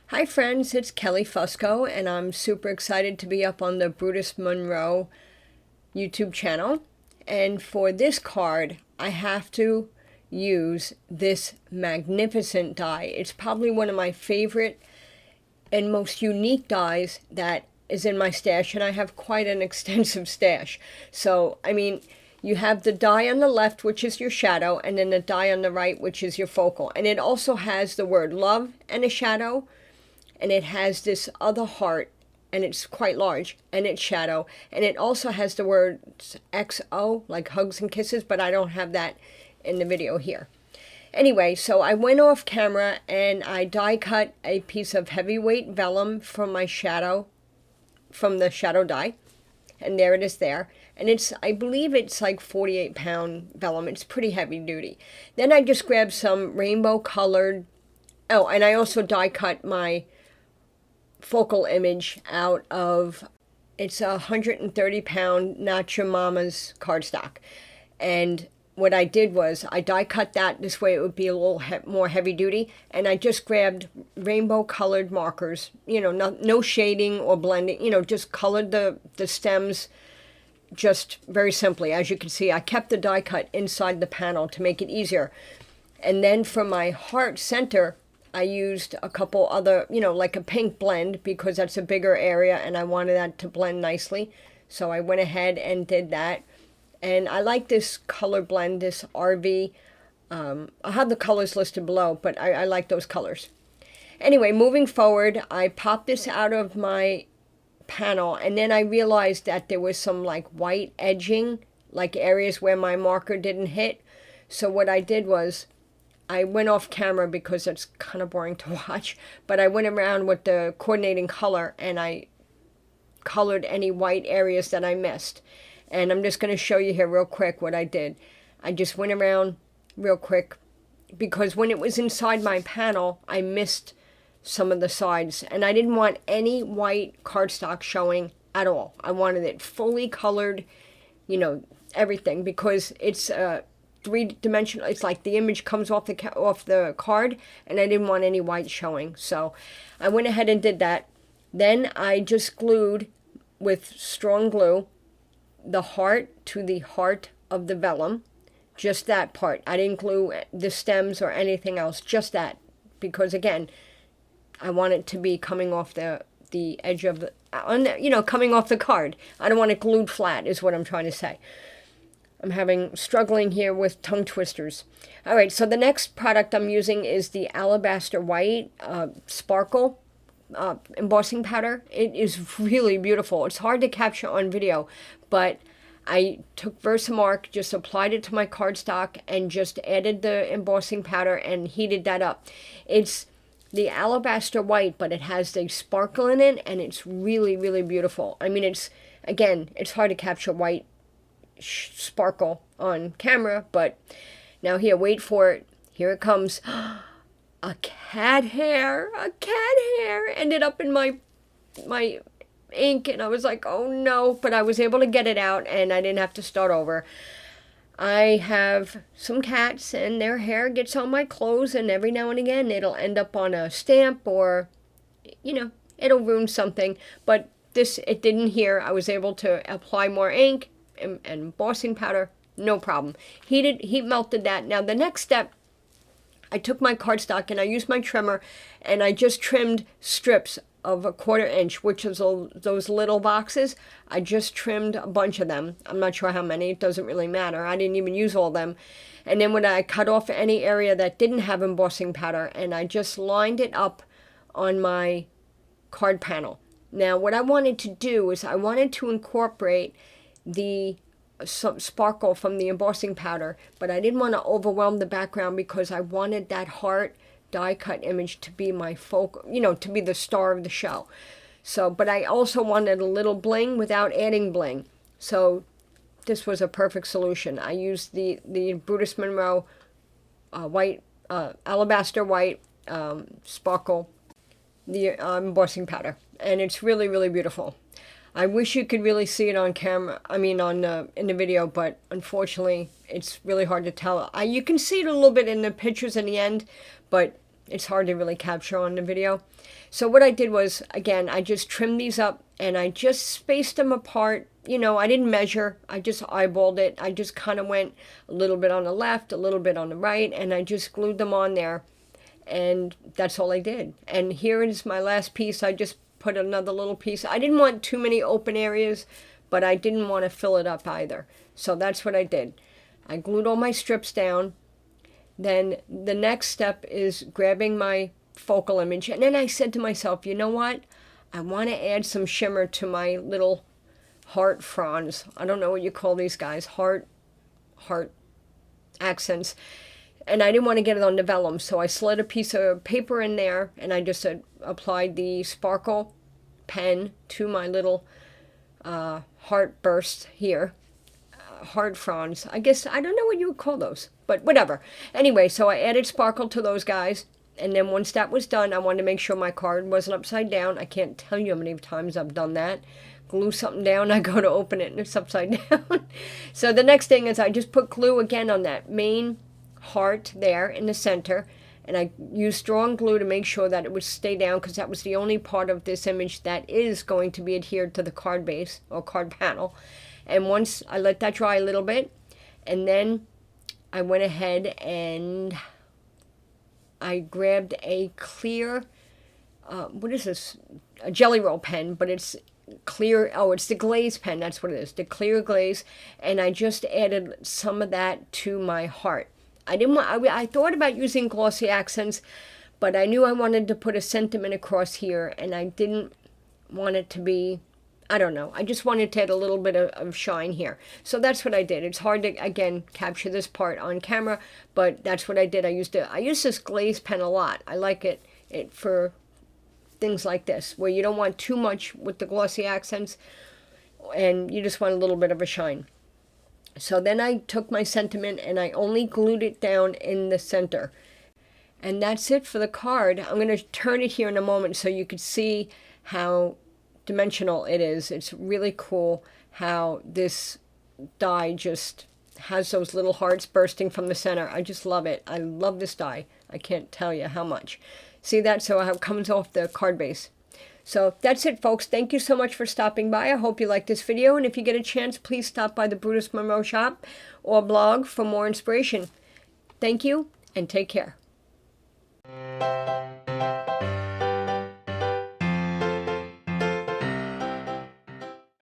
Hi friends, it's Kelly Fusco, and I'm super excited to be up on the Brutus Monroe YouTube channel. And for this card, I have to use this magnificent die. It's probably one of my favorite and most unique dies that is in my stash, and I have quite an extensive stash. So, I mean, you have the die on the left, which is your shadow, and then the die on the right, which is your focal. And it also has the word love and a shadow, and it has this other heart, and it's quite large, and it's shadow, and it also has the words XO, like hugs and kisses, but I don't have that in the video here. Anyway, so I went off camera and I die cut a piece of heavyweight vellum from my shadow, from the shadow die, and there it is there. And it's, I believe it's like 48-pound vellum. It's pretty heavy duty. Then I just grabbed some rainbow colored, oh, and I also die cut my focal image out of, it's a 130-pound Not Your Mama's cardstock. And what I did was I die cut that, this way it would be a little more heavy duty, and I just grabbed rainbow colored markers, you know, no shading or blending, you know, just colored the stems just very simply. As you can see, I kept the die cut inside the panel to make it easier. And then for my heart center, I used a couple other, you know, like a pink blend, because that's a bigger area and I wanted that to blend nicely. So I went ahead and did that. And I like this color blend, this RV. I'll have the colors listed below, but I like those colors. Anyway, moving forward, I popped this out of my panel, and then I realized that there was some like white edging, like areas where my marker didn't hit. So what I did was, I went off camera because it's kind of boring to watch, but I went around with the coordinating color and I colored any white areas that I missed. And I'm just going to show you here real quick what I did. I just went around real quick because when it was inside my panel, I missed some of the sides. And I didn't want any white cardstock showing at all. I wanted it fully colored, you know, everything, because it's three-dimensional. It's like the image comes off the card, and I didn't want any white showing. So I went ahead and did that. Then I just glued with strong glue the heart to the heart of the vellum, just that part. I didn't glue the stems or anything else, just that, because again, I want it to be coming off the edge of the, you know, coming off the card. I don't want it glued flat, is what I'm trying to say. I'm struggling here with tongue twisters. All right, so the next product I'm using is the Alabaster White Sparkle embossing powder. It is really beautiful. It's hard to capture on video, but I took Versamark, just applied it to my cardstock, and just added the embossing powder and heated that up. It's the Alabaster White, but it has the sparkle in it, and it's really, really beautiful. I mean, it's, again, it's hard to capture white sparkle on camera, but now here, wait for it. Here it comes. A cat hair ended up in my ink, and I was like, oh no, but I was able to get it out and I didn't have to start over. I have some cats and their hair gets on my clothes, and every now and again it'll end up on a stamp, or, you know, it'll ruin something, but this, it didn't here. I was able to apply more ink and embossing powder, no problem. Heat melted that. Now the next step, I took my cardstock and I used my trimmer and I just trimmed strips of 1/4 inch, which is those little boxes. I just trimmed a bunch of them. I'm not sure how many, it doesn't really matter. I didn't even use all of them. And then when I cut off any area that didn't have embossing powder, and I just lined it up on my card panel. Now what I wanted to do is I wanted to incorporate the some sparkle from the embossing powder, but I didn't want to overwhelm the background because I wanted that heart die cut image to be my focal, you know, to be the star of the show. So, but I also wanted a little bling without adding bling. So this was a perfect solution. I used the Brutus Monroe white, Alabaster White Sparkle, the embossing powder, and it's really, really beautiful. I wish you could really see it on camera, I mean on in the video, but unfortunately it's really hard to tell. You can see it a little bit in the pictures in the end, but it's hard to really capture on the video. So what I did was, again, I just trimmed these up and I just spaced them apart. You know, I didn't measure, I just eyeballed it. I just kind of went a little bit on the left, a little bit on the right, and I just glued them on there. And that's all I did. And here is my last piece. I just put another little piece. I didn't want too many open areas, but I didn't want to fill it up either. So that's what I did. I glued all my strips down. Then the next step is grabbing my focal image. And then I said to myself, you know what? I want to add some shimmer to my little heart fronds. I don't know what you call these guys. Heart accents. And I didn't want to get it on the vellum, so I slid a piece of paper in there, and I just applied the sparkle pen to my little heart bursts here. Heart fronds. I guess, I don't know what you would call those, but whatever. Anyway, so I added sparkle to those guys, and then once that was done, I wanted to make sure my card wasn't upside down. I can't tell you how many times I've done that. Glue something down, I go to open it, and it's upside down. So the next thing is I just put glue again on that main heart there in the center, and I used strong glue to make sure that it would stay down, because that was the only part of this image that is going to be adhered to the card base or card panel. And once I let that dry a little bit, and then I went ahead and I grabbed a clear what is this, a Jelly Roll pen, but it's clear. Oh, it's the glaze pen, that's what it is, the clear glaze. And I just added some of that to my heart. I thought about using glossy accents, but I knew I wanted to put a sentiment across here, and I didn't want it to be, I don't know, I just wanted to add a little bit of shine here. So that's what I did. It's hard to, again, capture this part on camera, but that's what I did. I used this glaze pen a lot. I like it for things like this, where you don't want too much with the glossy accents, and you just want a little bit of a shine. So then I took my sentiment and I only glued it down in the center. And that's it for the card. I'm going to turn it here in a moment so you could see how dimensional it is. It's really cool how this die just has those little hearts bursting from the center. I just love it. I love this die. I can't tell you how much. See that? So how it comes off the card base. So that's it, folks. Thank you so much for stopping by. I hope you liked this video. And if you get a chance, please stop by the Brutus Monroe shop or blog for more inspiration. Thank you, and take care.